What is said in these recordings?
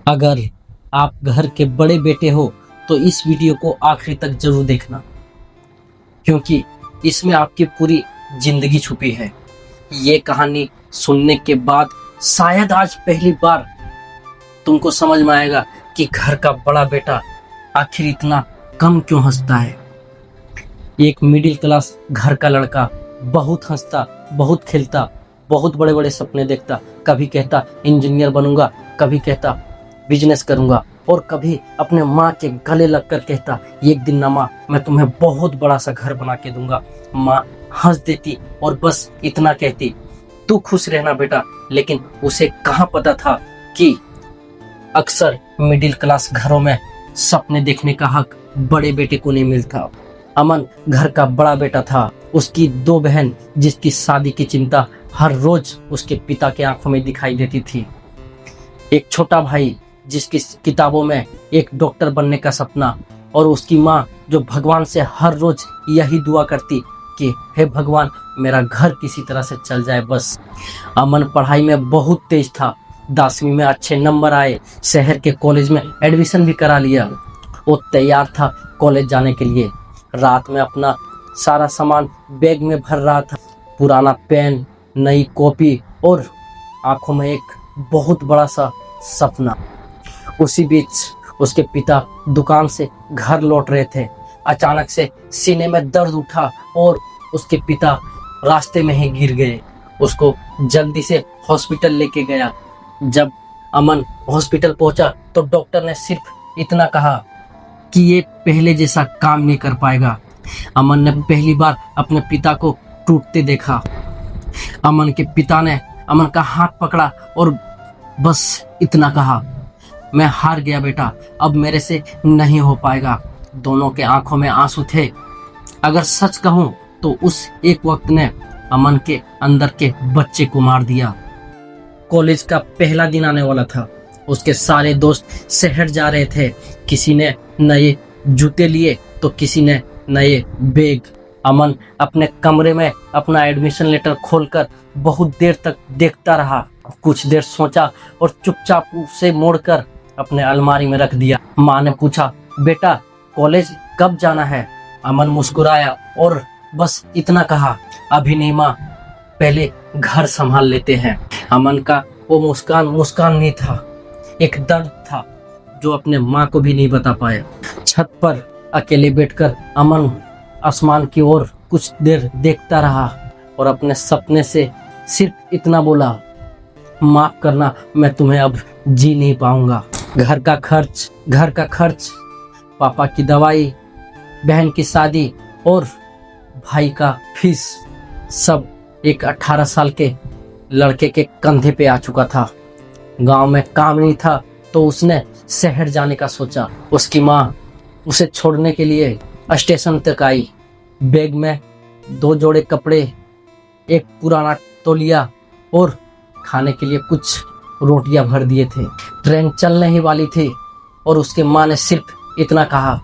अगर आप घर के बड़े बेटे हो तो इस वीडियो को आखिरी तक जरूर देखना, क्योंकि इसमें आपकी पूरी जिंदगी छुपी है। ये कहानी सुनने के बाद शायद आज पहली बार तुमको समझ में आएगा कि घर का बड़ा बेटा आखिर इतना कम क्यों हंसता है। एक मिडिल क्लास घर का लड़का बहुत हंसता, बहुत खेलता, बहुत बड़े बड़े सपने देखता। कभी कहता इंजीनियर बनूंगा, कभी कहता बिजनेस करूंगा, और कभी अपने माँ के गले लगकर कहता एक दिन ना माँ, मैं तुम्हें बहुत बड़ा सा घर बना के दूंगा। माँ हंस देती और बस इतना कहती, तू खुश रहना बेटा। लेकिन उसे कहाँ पता था कि अक्सर मिडिल क्लास घरों में सपने देखने का हक बड़े बेटे को नहीं मिलता। अमन घर का बड़ा बेटा था। उसकी दो बहन जिसकी शादी की चिंता हर रोज उसके पिता के आंखों में दिखाई देती थी। एक छोटा भाई जिसकी किताबों में एक डॉक्टर बनने का सपना, और उसकी माँ जो भगवान से हर रोज यही दुआ करती कि हे भगवान मेरा घर किसी तरह से चल जाए बस। अमन पढ़ाई में बहुत तेज था। 10वीं में अच्छे नंबर आए, शहर के कॉलेज में एडमिशन भी करा लिया। वो तैयार था कॉलेज जाने के लिए। रात में अपना सारा सामान बैग में भर रहा था, पुराना पेन, नई कॉपी, और आंखों में एक बहुत बड़ा सा सपना। उसी बीच उसके पिता दुकान से घर लौट रहे थे। अचानक से सीने में दर्द उठा और उसके पिता रास्ते में ही गिर गए। उसको जल्दी से हॉस्पिटल लेके गया। जब अमन हॉस्पिटल पहुंचा तो डॉक्टर ने सिर्फ इतना कहा कि ये पहले जैसा काम नहीं कर पाएगा। अमन ने पहली बार अपने पिता को टूटते देखा। अमन के पिता ने अमन का हाथ पकड़ा और बस इतना कहा, मैं हार गया बेटा, अब मेरे से नहीं हो पाएगा। दोनों के आंखों में आंसू थे। अगर सच कहूं तो उस एक वक्त ने अमन के अंदर के बच्चे को मार दिया। कॉलेज का पहला दिन आने वाला था। उसके सारे दोस्त शहर जा रहे थे। किसी ने नए जूते लिए तो किसी ने नए बैग। अमन अपने कमरे में अपना एडमिशन लेटर खोलकर बहुत देर तक देखता रहा। कुछ देर सोचा और चुपचाप उसे मोड़कर अपने अलमारी में रख दिया। माँ ने पूछा, बेटा कॉलेज कब जाना है? अमन मुस्कुराया और बस इतना कहा, अभी नहीं माँ, पहले घर संभाल लेते हैं। अमन का वो मुस्कान मुस्कान नहीं था, एक दर्द था जो अपने माँ को भी नहीं बता पाया। छत पर अकेले बैठकर अमन आसमान की ओर कुछ देर देखता रहा और अपने सपने से सिर्फ इतना बोला, माफ करना, मैं तुम्हें अब जी नहीं पाऊंगा। घर का खर्च, पापा की दवाई, बहन की शादी और भाई का फीस, सब एक 18 साल के लड़के के कंधे पे आ चुका था। गांव में काम नहीं था तो उसने शहर जाने का सोचा। उसकी माँ उसे छोड़ने के लिए स्टेशन तक आई। बैग में 2 जोड़े कपड़े, एक पुराना तौलिया और खाने के लिए कुछ रोटियां भर दिए थे। ट्रेन चलने ही वाली थी और उसके माँ ने सिर्फ इतना कहा,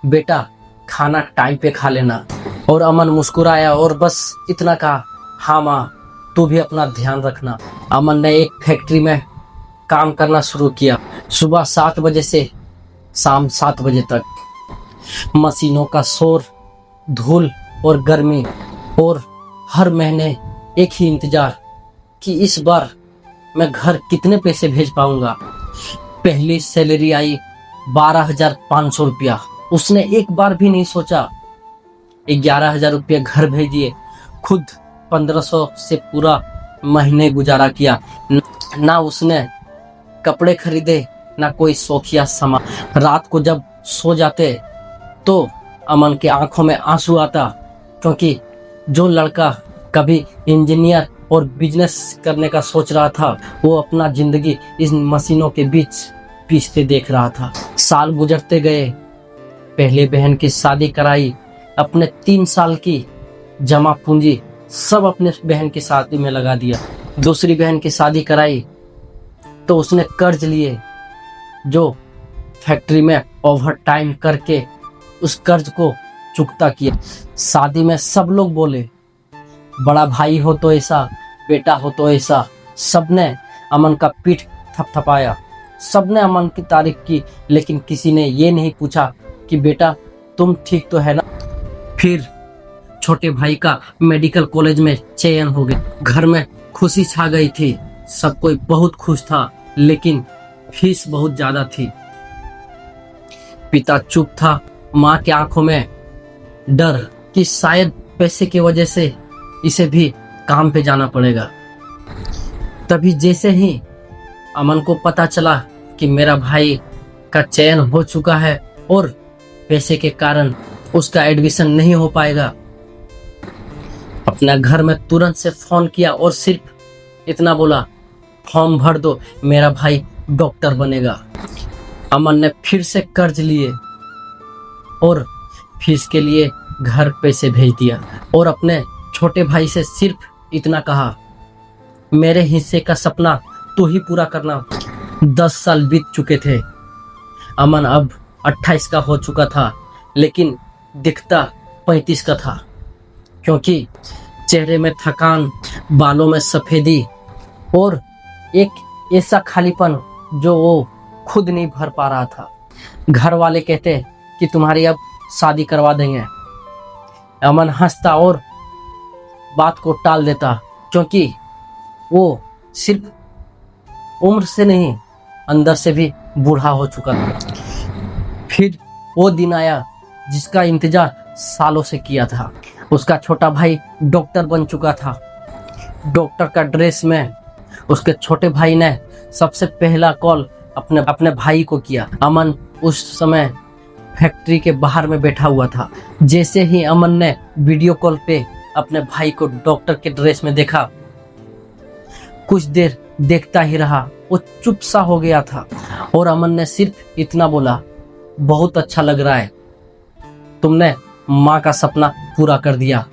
बेटा खाना टाइम पे खा लेना। और अमन मुस्कुराया और बस इतना कहा, हाँ माँ, तू भी अपना ध्यान रखना। अमन ने एक फैक्ट्री में काम करना शुरू किया। सुबह 7 बजे से शाम 7 बजे तक। मशीनों का शोर, धूल और गर्मी, और हर महीने एक ही इंतजार कि इस बार मैं घर कितने पैसे भेज पाऊंगा। पहली सैलरी आई 12,500 रुपया। उसने एक बार भी नहीं सोचा। 11,000 रुपये घर भेज दिए। खुद 1500 से पूरा महीने गुजारा किया। ना उसने कपड़े खरीदे, ना कोई शौकिया सामान। रात को जब सो जाते तो अमन के आंखों में आंसू आता, क्योंकि जो लड़का कभी इंजीनियर और बिजनेस करने का सोच रहा था, वो अपना जिंदगी इन मशीनों के बीच पीसते देख रहा था। साल गुजरते गए। पहले बहन की शादी कराई। अपने 3 साल की जमा पूंजी सब अपने बहन की शादी में लगा दिया। दूसरी बहन की शादी कराई तो उसने कर्ज लिए, जो फैक्ट्री में ओवर टाइम करके उस कर्ज को चुकता किया। शादी में सब लोग बोले, बड़ा भाई हो तो ऐसा, बेटा हो तो ऐसा। सबने अमन का पीठ थपथपाया। सबने अमन की तारीफ की, लेकिन किसी ने ये नहीं पूछा कि बेटा तुम ठीक तो है ना। फिर छोटे भाई का मेडिकल कॉलेज में चयन हो गया। घर में खुशी छा गई थी, सब कोई बहुत खुश था, लेकिन फीस बहुत ज्यादा थी। पिता चुप था, माँ की आंखों में डर कि शायद पैसे की वजह से इसे भी काम पे जाना पड़ेगा। तभी जैसे ही अमन को पता चला कि मेरा भाई का चयन हो चुका है और पैसे के कारण उसका एडमिशन नहीं हो पाएगा, अपना घर में तुरंत से फोन किया और सिर्फ इतना बोला, फॉर्म भर दो, मेरा भाई डॉक्टर बनेगा। अमन ने फिर से कर्ज लिए और फीस के लिए घर पैसे भेज दिया और अपने छोटे भाई से सिर्फ इतना कहा, मेरे हिस्से का सपना तू ही पूरा करना। 10 साल बीत चुके थे। अमन अब 28 का हो चुका था, लेकिन दिखता 35 का था, क्योंकि चेहरे में थकान, बालों में सफेदी और एक ऐसा खालीपन जो वो खुद नहीं भर पा रहा था। घर वाले कहते कि तुम्हारी अब शादी करवा देंगे। अमन हंसता और बात को टाल देता, क्योंकि वो सिर्फ उम्र से नहीं अंदर से भी बूढ़ा हो चुका था। फिर वो दिन आया जिसका इंतजार सालों से किया था। उसका छोटा भाई डॉक्टर बन चुका था। डॉक्टर का ड्रेस में उसके छोटे भाई ने सबसे पहला कॉल अपने भाई को किया। अमन उस समय फैक्ट्री के बाहर में बैठा हुआ था। जैसे ही अमन ने वीडियो कॉल पे अपने भाई को डॉक्टर के ड्रेस में देखा, कुछ देर देखता ही रहा, वो चुप सा हो गया था और अमन ने सिर्फ इतना बोला, बहुत अच्छा लग रहा है, तुमने माँ का सपना पूरा कर दिया।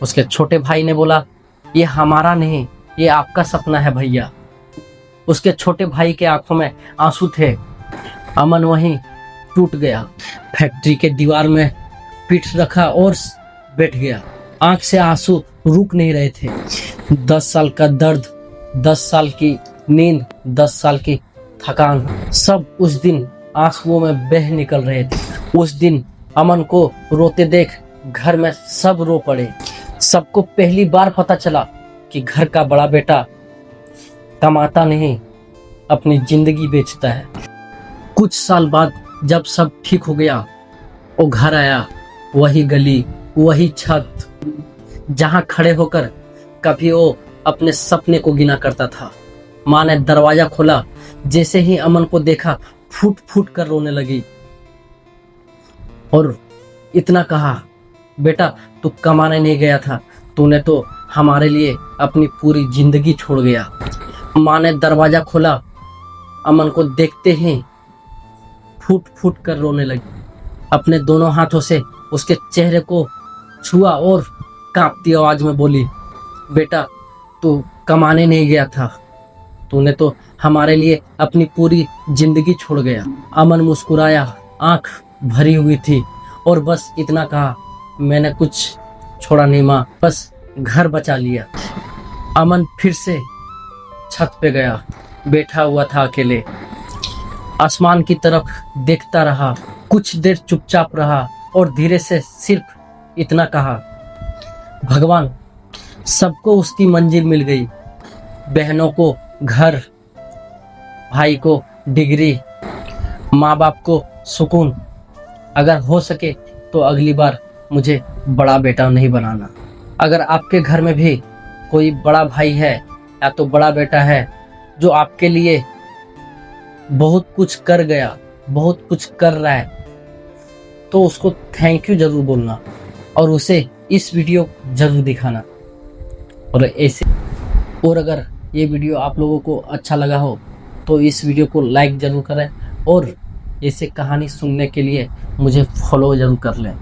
उसके छोटे भाई ने बोला, ये हमारा नहीं, ये आपका सपना है भैया। उसके छोटे भाई के आंखों में आंसू थे। अमन वहीं टूट गया, फैक्ट्री के दीवार में पीठ रखा और बैठ गया। आंख से आंसू रुक नहीं रहे थे। 10 साल का दर्द, 10 साल की नींद, 10 साल की थकान, सब उस दिन आंसुओं में बह निकल रहे थे। उस दिन अमन को रोते देख घर में सब रो पड़े। सबको पहली बार पता चला कि घर का बड़ा बेटा कमाता नहीं, अपनी जिंदगी बेचता है। कुछ साल बाद जब सब ठीक हो गया, वो घर आया, वही गली, वही छत, जहां खड़े होकर कभी वो अपने सपने को गिना करता था। माँ ने दरवाजा खोला, जैसे ही अमन को देखा फूट फूट कर रोने लगी और इतना कहा, बेटा तू कमाने नहीं गया था, तूने तो हमारे लिए अपनी पूरी जिंदगी छोड़ गया। माँ ने दरवाजा खोला, अमन को देखते ही फूट फूट कर रोने लगी। अपने दोनों हाथों से उसके चेहरे को छुआ और कांपती आवाज में बोली, बेटा तू कमाने नहीं गया था, तूने तो हमारे लिए अपनी पूरी जिंदगी छोड़ गया। अमन मुस्कुराया, आंख भरी हुई थी और बस इतना कहा, मैंने कुछ छोड़ा नहीं माँ, बस घर बचा लिया। अमन फिर से छत पे गया, बैठा हुआ था अकेले, आसमान की तरफ देखता रहा। कुछ देर चुपचाप रहा और धीरे से सिर्फ इतना कहा, भगवान सबको उसकी मंजिल मिल गई, बहनों को घर, भाई को डिग्री, माँ बाप को सुकून। अगर हो सके तो अगली बार मुझे बड़ा बेटा नहीं बनाना। अगर आपके घर में भी कोई बड़ा भाई है या तो बड़ा बेटा है जो आपके लिए बहुत कुछ कर गया, बहुत कुछ कर रहा है, तो उसको थैंक यू जरूर बोलना और उसे इस वीडियो जरूर दिखाना। और अगर ये वीडियो आप लोगों को अच्छा लगा हो तो इस वीडियो को लाइक जरूर करें और ऐसे कहानी सुनने के लिए मुझे फॉलो जरूर कर लें।